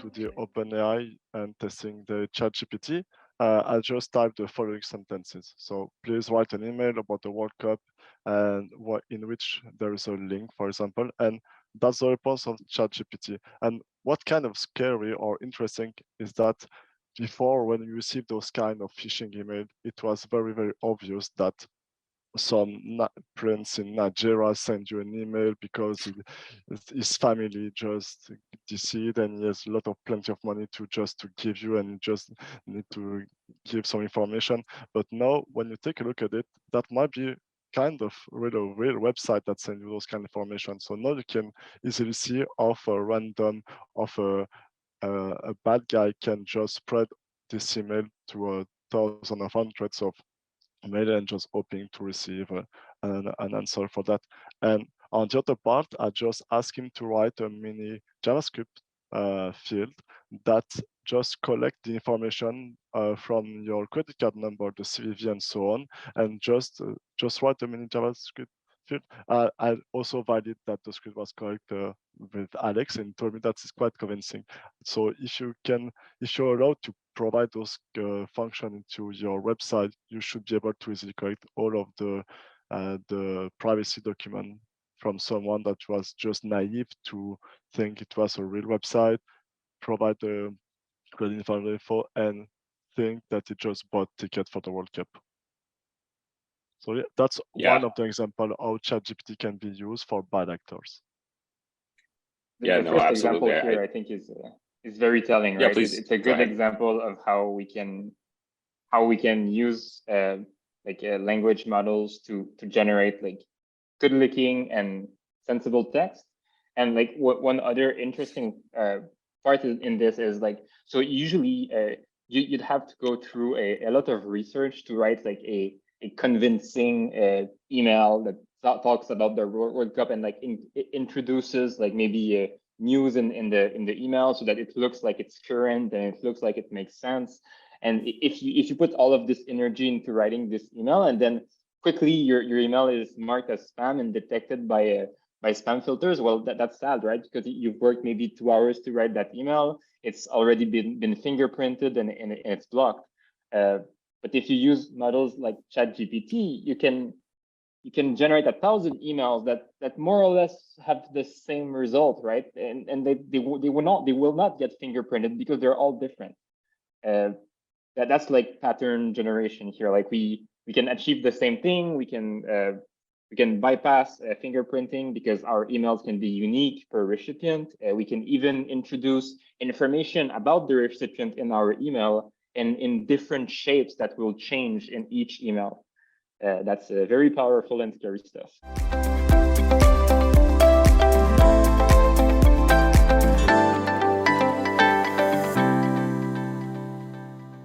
to the OpenAI and testing the ChatGPT, I just typed the following sentences. So please write an email about the World Cup and in which there is a link, for example, and that's the response of ChatGPT. And what kind of scary or interesting is that before, when you receive those kind of phishing email, it was very, very obvious that some prince in Nigeria send you an email because his family just deceased and he has a lot of plenty of money to give you, and you just need to give some information. But now when you take a look at it, that might be kind of real website that send you those kind of information. So now you can easily see of a random a bad guy can just spread this email to thousands of hundreds of mail and just hoping to receive an answer for that. And on the other part, I just ask him to write a mini JavaScript field that just collect the information from your credit card number, the CVV, and so on, and just write a mini JavaScript field. I also validate that the script was correct with Alex, and told me that is quite convincing. So if you're allowed to provide those functions into your website, you should be able to easily correct all of the privacy document from someone that was just naive to think it was a real website, provide the credit info, and think that it just bought ticket for the World Cup. So yeah, that's one of the examples how ChatGPT can be used for bad actors. The first example here, I think, is very telling, right? It's a good example of how we can use language models to generate like good looking and sensible text. And like one other interesting part in this is like, so usually you'd have to go through a lot of research to write like a convincing email that talks about the World Cup and like introduces like maybe news in the email so that it looks like it's current and it looks like it makes sense. And if you put all of this energy into writing this email, and then quickly your email is marked as spam and detected by spam filters, well, that's sad, right? Because you've worked maybe 2 hours to write that email. It's already been fingerprinted and it's blocked. But if you use models like ChatGPT, you can generate 1,000 emails that more or less have the same result, right? And they will not get fingerprinted because they're all different. That's like pattern generation here. Like we can achieve the same thing. We can bypass fingerprinting because our emails can be unique per recipient. We can even introduce information about the recipient in our email and in different shapes that will change in each email. That's very powerful and scary stuff.